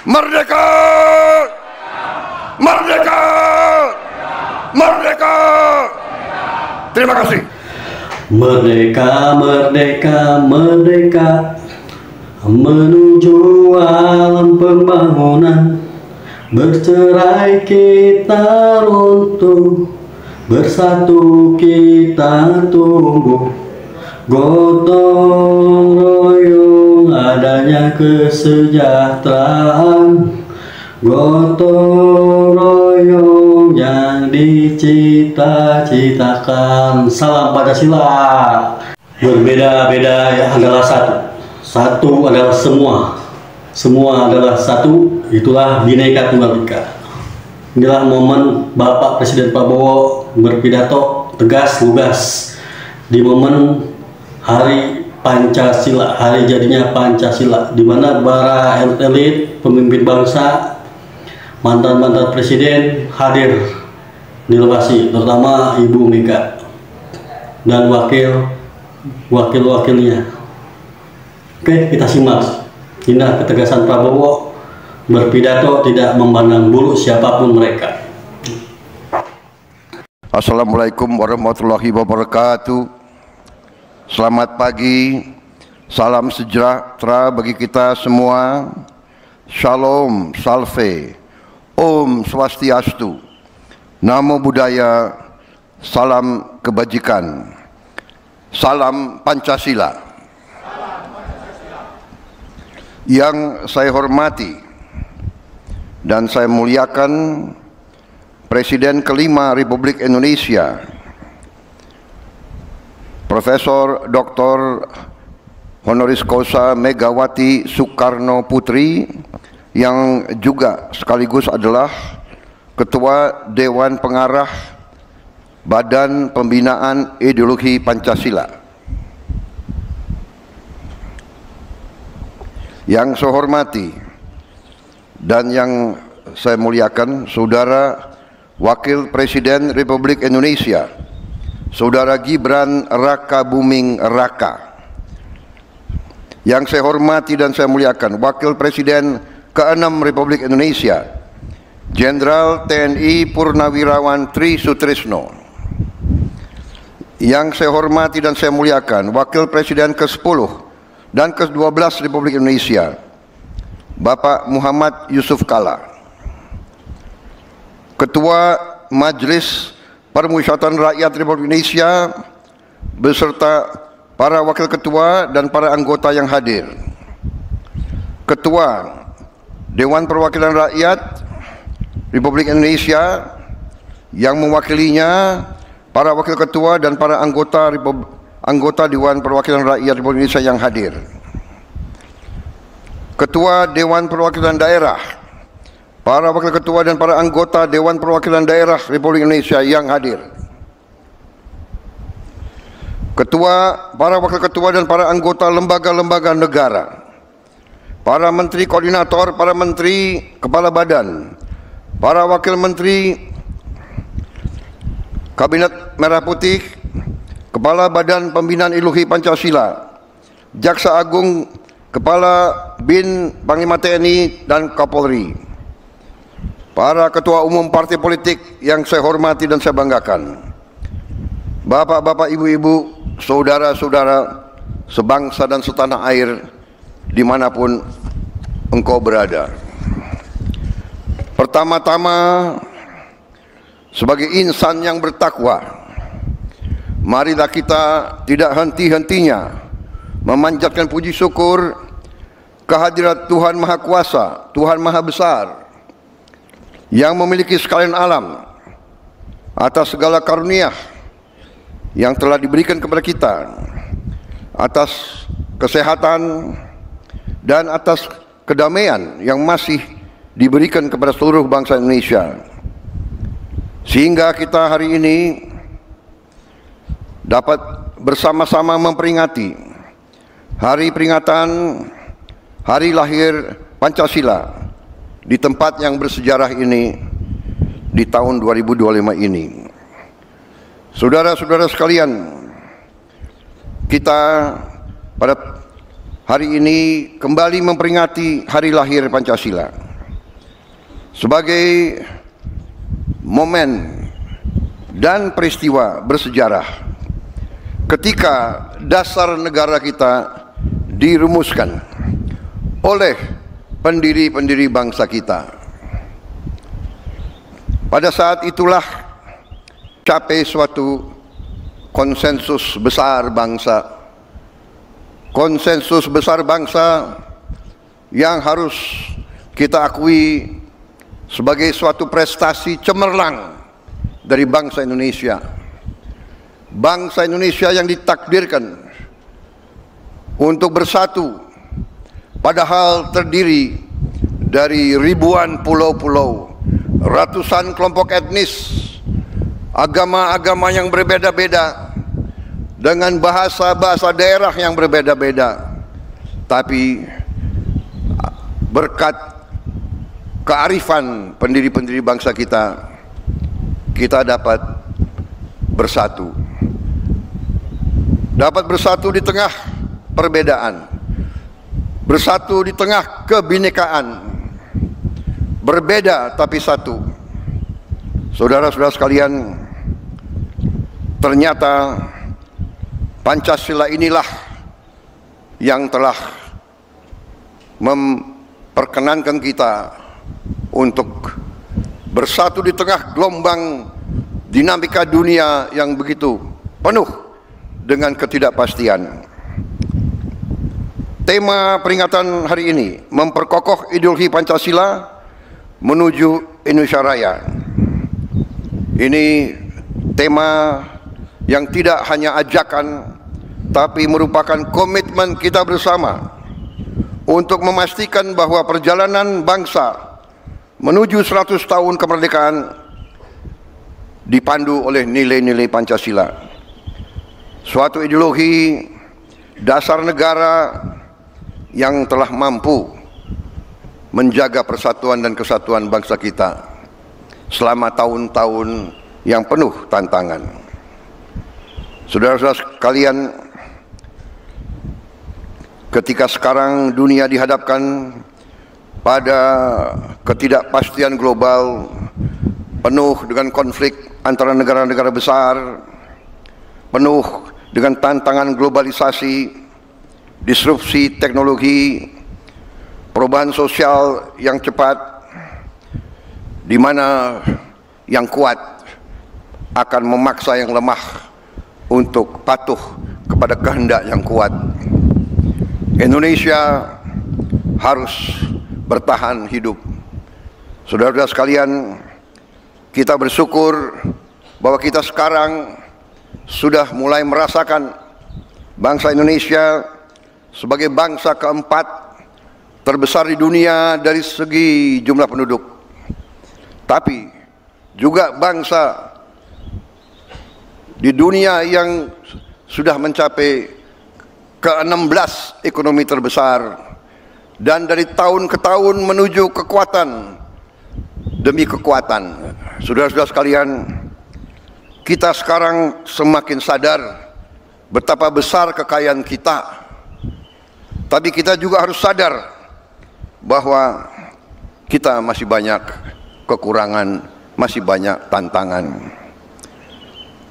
Merdeka! Merdeka! Merdeka! Terima kasih. Merdeka, merdeka, merdeka, menuju alam pembangunan. Bercerai kita runtuh, bersatu kita tumbuh. Gotong royong adanya kesejahteraan. Gotong royong yang dicita-citakan. Salam Pancasila. Berbeda-beda adalah satu. Satu adalah semua. Semua adalah satu. Itulah Bhinneka Tunggal Ika. Inilah momen Bapak Presiden Prabowo berpidato tegas lugas di momen Hari Pancasila, hari jadinya Pancasila, di mana para elit pemimpin bangsa, mantan-mantan presiden hadir di lokasi, terutama Ibu Mega dan wakil-wakilnya. Oke, kita simak. Inilah ketegasan Prabowo berpidato tidak memandang bulu siapapun mereka. Assalamualaikum warahmatullahi wabarakatuh. Selamat pagi, salam sejahtera bagi kita semua. Shalom, salve, Om Swastiastu, Namo Buddhaya, salam kebajikan, salam Pancasila. Yang saya hormati dan saya muliakan Presiden kelima Republik Indonesia, Profesor Dr. Honoris Causa Megawati Soekarno Putri, yang juga sekaligus adalah Ketua Dewan Pengarah Badan Pembinaan Ideologi Pancasila. Yang saya hormati dan yang saya muliakan Saudara Wakil Presiden Republik Indonesia, Saudara Gibran Rakabuming Raka. Yang saya hormati dan saya muliakan Wakil Presiden ke-6 Republik Indonesia, Jenderal TNI Purnawirawan Tri Sutrisno. Yang saya hormati dan saya muliakan Wakil Presiden ke-10 dan ke-12 Republik Indonesia, Bapak Muhammad Yusuf Kalla. Ketua Majelis Permusyawaratan Rakyat Republik Indonesia beserta para wakil ketua dan para anggota yang hadir. Ketua Dewan Perwakilan Rakyat Republik Indonesia yang mewakilinya, para wakil ketua dan para anggota Dewan Perwakilan Rakyat Republik Indonesia yang hadir. Ketua Dewan Perwakilan Daerah, para wakil ketua dan para anggota Dewan Perwakilan Daerah Republik Indonesia yang hadir. Para wakil ketua dan para anggota lembaga-lembaga negara, para menteri koordinator, para menteri kepala badan, para wakil menteri Kabinet Merah Putih, Kepala Badan Pembinaan Ideologi Pancasila, Jaksa Agung, Kepala BIN, Panglima TNI dan Kapolri, para ketua umum partai politik yang saya hormati dan saya banggakan, bapak-bapak, ibu-ibu, saudara-saudara sebangsa dan setanah air dimanapun engkau berada. Pertama-tama, sebagai insan yang bertakwa, marilah kita tidak henti-hentinya memanjatkan puji syukur kehadirat Tuhan Maha Kuasa, Tuhan Maha Besar, yang memiliki sekalian alam, atas segala karunia yang telah diberikan kepada kita, atas kesehatan dan atas kedamaian yang masih diberikan kepada seluruh bangsa Indonesia, sehingga kita hari ini dapat bersama-sama memperingati hari peringatan hari lahir Pancasila di tempat yang bersejarah ini di tahun 2025 ini. Saudara-saudara sekalian, kita pada hari ini kembali memperingati hari lahir Pancasila. sebagai momen dan peristiwa bersejarah ketika dasar negara kita dirumuskan oleh pendiri-pendiri bangsa kita. Pada saat itulah capai suatu konsensus besar bangsa. Konsensus besar bangsa yang harus kita akui sebagai suatu prestasi cemerlang dari bangsa Indonesia. Bangsa Indonesia yang ditakdirkan untuk bersatu, padahal terdiri dari ribuan pulau-pulau, ratusan kelompok etnis, agama-agama yang berbeda-beda, dengan bahasa-bahasa daerah yang berbeda-beda. Tapi berkat kearifan pendiri-pendiri bangsa kita, kita dapat bersatu. Dapat bersatu di tengah perbedaan, bersatu di tengah kebinekaan, berbeda tapi satu. Saudara-saudara sekalian, ternyata Pancasila inilah yang telah memperkenankan kita untuk bersatu di tengah gelombang dinamika dunia yang begitu penuh dengan ketidakpastian. Tema peringatan hari ini memperkokoh ideologi Pancasila menuju Indonesia Raya. Ini tema yang tidak hanya ajakan, tapi merupakan komitmen kita bersama untuk memastikan bahwa perjalanan bangsa menuju 100 tahun kemerdekaan dipandu oleh nilai-nilai Pancasila. Suatu ideologi dasar negara yang telah mampu menjaga persatuan dan kesatuan bangsa kita selama tahun-tahun yang penuh tantangan. Saudara-saudara sekalian, ketika sekarang dunia dihadapkan pada ketidakpastian global penuh dengan konflik antara negara-negara besar, penuh dengan tantangan globalisasi, disrupsi teknologi, perubahan sosial yang cepat, di mana yang kuat akan memaksa yang lemah untuk patuh kepada kehendak yang kuat. Indonesia harus bertahan hidup. Saudara-saudara sekalian, kita bersyukur bahwa kita sekarang sudah mulai merasakan bangsa Indonesia sebagai bangsa keempat terbesar di dunia dari segi jumlah penduduk, tapi juga bangsa di dunia yang sudah mencapai ke-16 ekonomi terbesar, dan dari tahun ke tahun menuju kekuatan demi kekuatan. Saudara-saudara sekalian, kita sekarang semakin sadar betapa besar kekayaan kita, tapi kita juga harus sadar bahwa kita masih banyak kekurangan, masih banyak tantangan.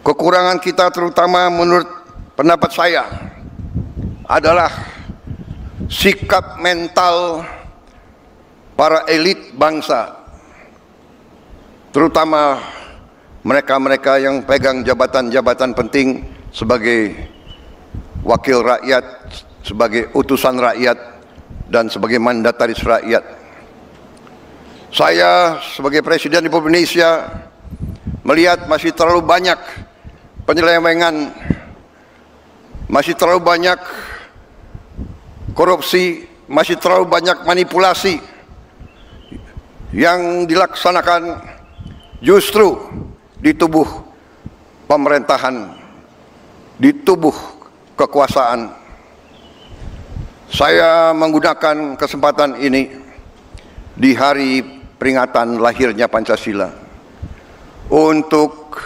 Kekurangan kita terutama menurut pendapat saya adalah sikap mental para elit bangsa, terutama mereka-mereka yang pegang jabatan-jabatan penting sebagai wakil rakyat, sebagai utusan rakyat, dan sebagai mandataris rakyat. Saya sebagai Presiden Republik Indonesia melihat masih terlalu banyak penyelewengan, masih terlalu banyak korupsi, masih terlalu banyak manipulasi yang dilaksanakan justru di tubuh pemerintahan, di tubuh kekuasaan. Saya menggunakan kesempatan ini di hari peringatan lahirnya Pancasila untuk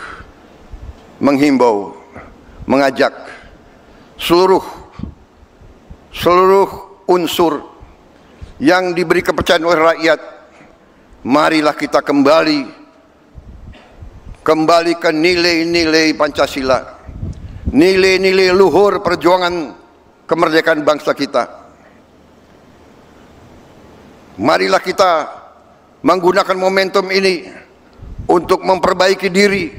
menghimbau, mengajak seluruh unsur yang diberi kepercayaan oleh rakyat marilah kita kembali ke nilai-nilai Pancasila, nilai-nilai luhur perjuangan kemerdekaan bangsa kita. Marilah kita menggunakan momentum ini untuk memperbaiki diri,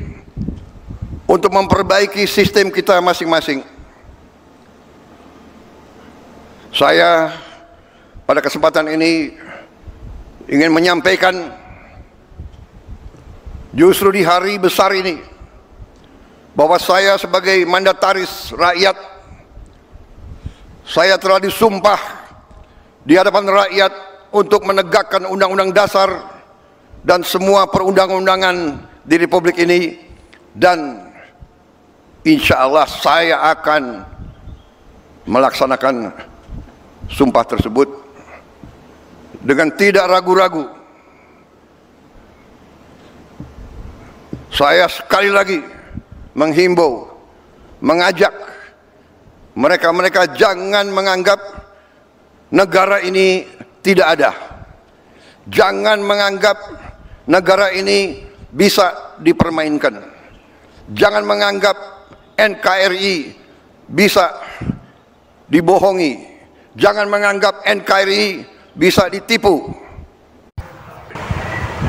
untuk memperbaiki sistem kita masing-masing. Saya pada kesempatan ini ingin menyampaikan, justru di hari besar ini, bahwa saya sebagai mandataris rakyat, saya telah disumpah di hadapan rakyat untuk menegakkan Undang-Undang Dasar dan semua perundang-undangan di Republik ini, dan insya Allah saya akan melaksanakan sumpah tersebut dengan tidak ragu-ragu. Saya sekali lagi menghimbau, mengajak mereka-mereka jangan menganggap negara ini tidak ada. Jangan menganggap negara ini bisa dipermainkan. Jangan menganggap NKRI bisa dibohongi. Jangan menganggap NKRI bisa ditipu.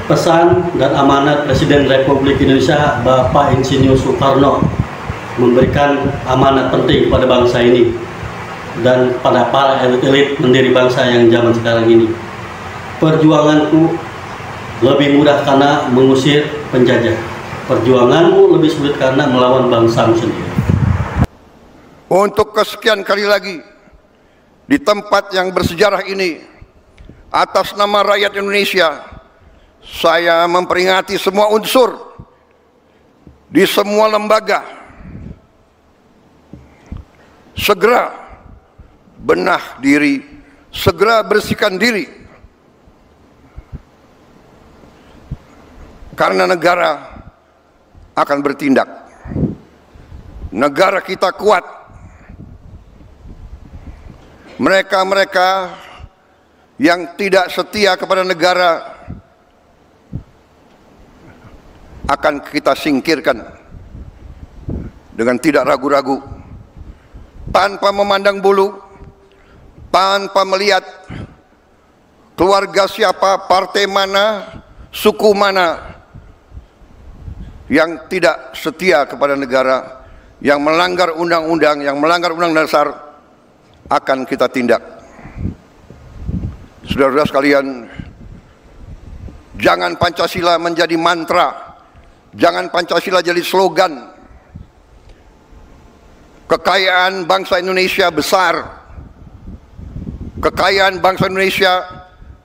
Pesan dan amanat Presiden Republik Indonesia Bapak Insinyur Soekarno memberikan amanat penting pada bangsa ini dan pada para elit-elit pendiri bangsa yang zaman sekarang ini. Perjuanganku lebih mudah karena mengusir penjajah. Perjuanganmu lebih sulit karena melawan bangsamu sendiri. Untuk kesekian kali lagi, di tempat yang bersejarah ini, atas nama rakyat Indonesia, saya memperingati semua unsur di semua lembaga, segera benah diri, segera bersihkan diri, karena negara akan bertindak. Negara kita kuat. Mereka-mereka yang tidak setia kepada negara akan kita singkirkan dengan tidak ragu-ragu, tanpa memandang bulu, tanpa melihat keluarga siapa, partai mana, suku mana yang tidak setia kepada negara, yang melanggar undang-undang, yang melanggar undang dasar, akan kita tindak. Saudara-saudara sekalian, jangan Pancasila menjadi mantra, jangan Pancasila jadi slogan. Kekayaan bangsa Indonesia besar, kekayaan bangsa Indonesia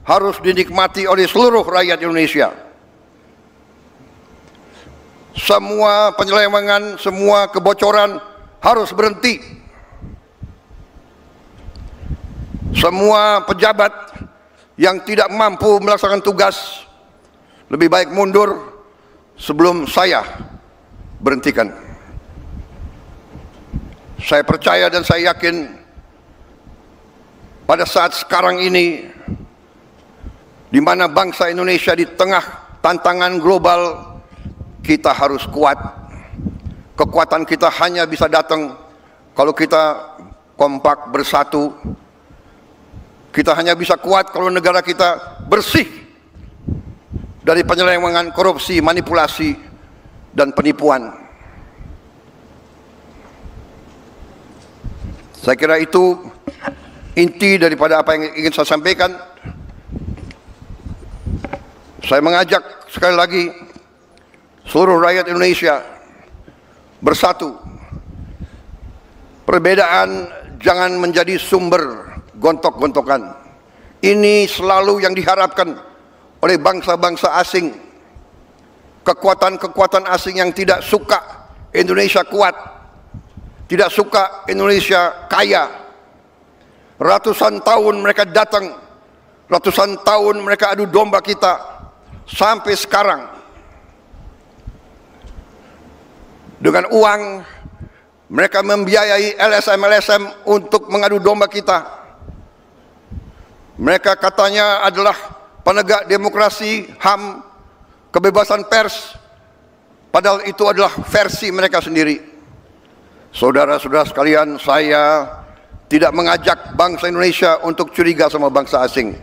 harus dinikmati oleh seluruh rakyat Indonesia. Semua penyelewengan, semua kebocoran harus berhenti. Semua pejabat yang tidak mampu melaksanakan tugas lebih baik mundur sebelum saya berhentikan. Saya percaya dan saya yakin pada saat sekarang ini, di mana bangsa Indonesia di tengah tantangan global, kita harus kuat. Kekuatan kita hanya bisa datang kalau kita kompak bersatu. Kita hanya bisa kuat kalau negara kita bersih dari penyelewengan, korupsi, manipulasi, dan penipuan. Saya kira itu inti daripada apa yang ingin saya sampaikan. Saya mengajak sekali lagi seluruh rakyat Indonesia bersatu. Perbedaan jangan menjadi sumber gontok-gontokan. Ini selalu yang diharapkan oleh bangsa-bangsa asing. Kekuatan-kekuatan asing yang tidak suka Indonesia kuat, tidak suka Indonesia kaya. Ratusan tahun mereka datang, ratusan tahun mereka adu domba kita, sampai sekarang dengan uang mereka membiayai LSM-LSM untuk mengadu domba kita. Mereka katanya adalah penegak demokrasi, HAM, kebebasan pers, padahal itu adalah versi mereka sendiri. Saudara-saudara sekalian, saya tidak mengajak bangsa Indonesia untuk curiga sama bangsa asing.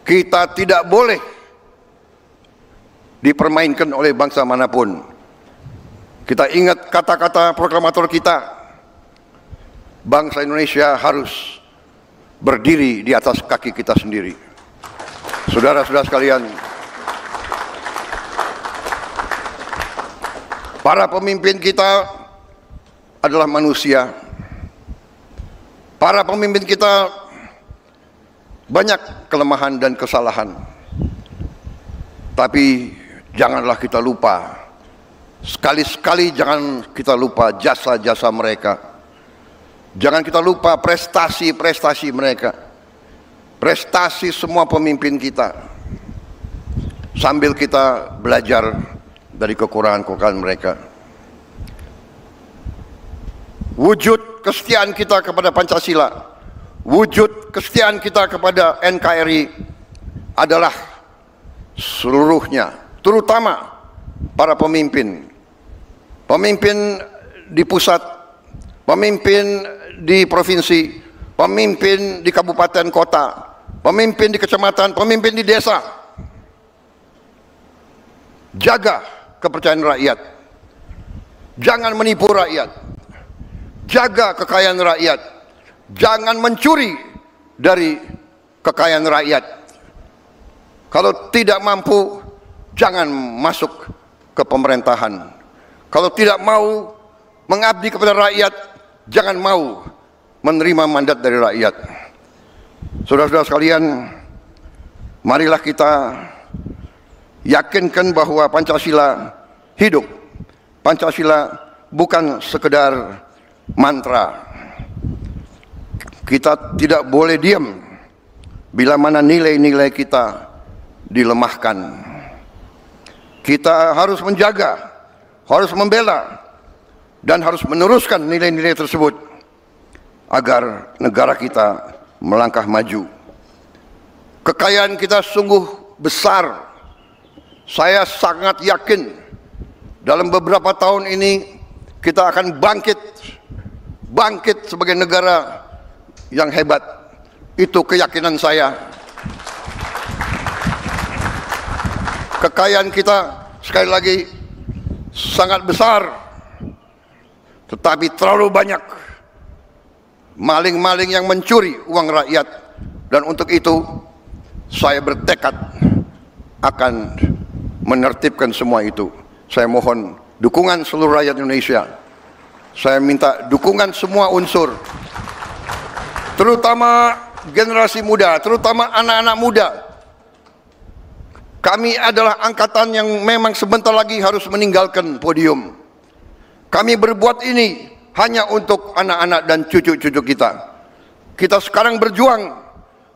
Kita tidak boleh dipermainkan oleh bangsa manapun. Kita ingat kata-kata proklamator kita, bangsa Indonesia harus berdiri di atas kaki kita sendiri. Saudara-saudara sekalian, para pemimpin kita adalah manusia. Para pemimpin kita banyak kelemahan dan kesalahan. Tapi janganlah kita lupa, sekali-sekali jangan kita lupa jasa-jasa mereka. Jangan kita lupa prestasi-prestasi mereka, prestasi semua pemimpin kita, sambil kita belajar dari kekurangan-kekurangan mereka. Wujud kesetiaan kita kepada Pancasila, wujud kesetiaan kita kepada NKRI adalah seluruhnya, terutama para pemimpin, pemimpin di pusat, pemimpin di provinsi, pemimpin di kabupaten kota, pemimpin di kecamatan, pemimpin di desa. Jaga kepercayaan rakyat, jangan menipu rakyat. Jaga kekayaan rakyat, jangan mencuri dari kekayaan rakyat. Kalau tidak mampu, jangan masuk ke pemerintahan. Kalau tidak mau mengabdi kepada rakyat, jangan mau menerima mandat dari rakyat. Saudara-saudara sekalian, marilah kita yakinkan bahwa Pancasila hidup. Pancasila bukan sekedar mantra. Kita tidak boleh diam bila mana nilai-nilai kita dilemahkan. Kita harus menjaga, harus membela, dan harus meneruskan nilai-nilai tersebut agar negara kita melangkah maju. Kekayaan kita sungguh besar. Saya sangat yakin dalam beberapa tahun ini kita akan bangkit sebagai negara yang hebat. Itu keyakinan saya. Kekayaan kita sekali lagi sangat besar, tetapi terlalu banyak maling-maling yang mencuri uang rakyat. Dan untuk itu saya bertekad akan menertibkan semua itu. Saya mohon dukungan seluruh rakyat Indonesia. Saya minta dukungan semua unsur, terutama generasi muda, terutama anak-anak muda. Kami adalah angkatan yang memang sebentar lagi harus meninggalkan podium. Kami berbuat ini hanya untuk anak-anak dan cucu-cucu kita. Kita sekarang berjuang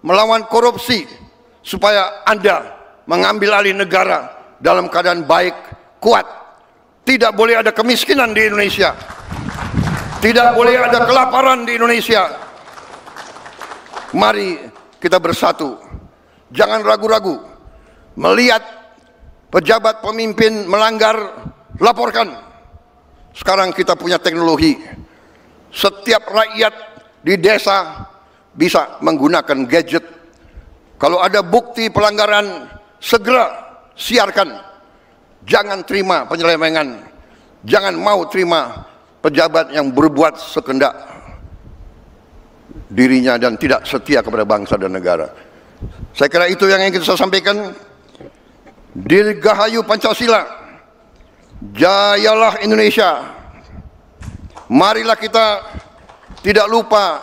melawan korupsi supaya Anda mengambil alih negara dalam keadaan baik, kuat. Tidak boleh ada kemiskinan di Indonesia. Tidak boleh ada kelaparan di Indonesia. Mari kita bersatu. Jangan ragu-ragu. Melihat pejabat pemimpin melanggar, laporkan. Sekarang kita punya teknologi. Setiap rakyat di desa bisa menggunakan gadget. Kalau ada bukti pelanggaran, segera siarkan. Jangan terima penyelewengan. Jangan mau terima pejabat yang berbuat sekendak dirinya dan tidak setia kepada bangsa dan negara. Saya kira itu yang ingin saya sampaikan. Dirgahayu Pancasila, jayalah Indonesia. Marilah kita tidak lupa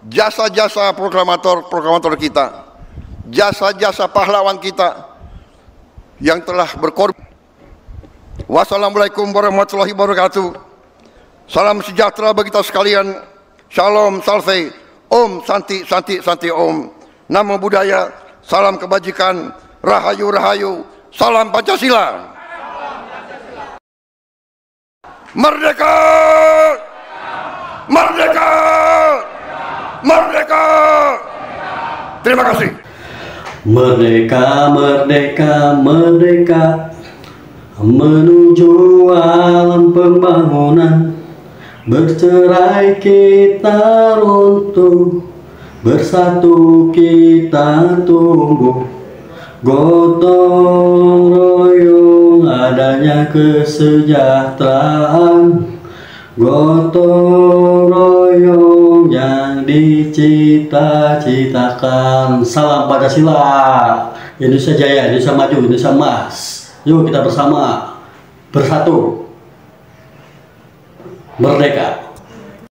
jasa-jasa proklamator kita, jasa-jasa pahlawan kita yang telah berkorban. Wassalamualaikum warahmatullahi wabarakatuh. Salam sejahtera bagi kita sekalian. Shalom, salve, om, santi, santi, santi, om. Namo Buddhaya, salam kebajikan, rahayu, rahayu, salam Pancasila. Merdeka! Merdeka! Merdeka! Terima kasih. Merdeka, merdeka, merdeka, menuju alam pembangunan. Bercerai kita runtuh, bersatu kita tumbuh. Gotong royong adanya kesejahteraan, gotong royong yang dicita-citakan. Salam Pancasila, Indonesia Jaya, Indonesia Maju, Indonesia Emas. Yuk kita bersama, bersatu, merdeka.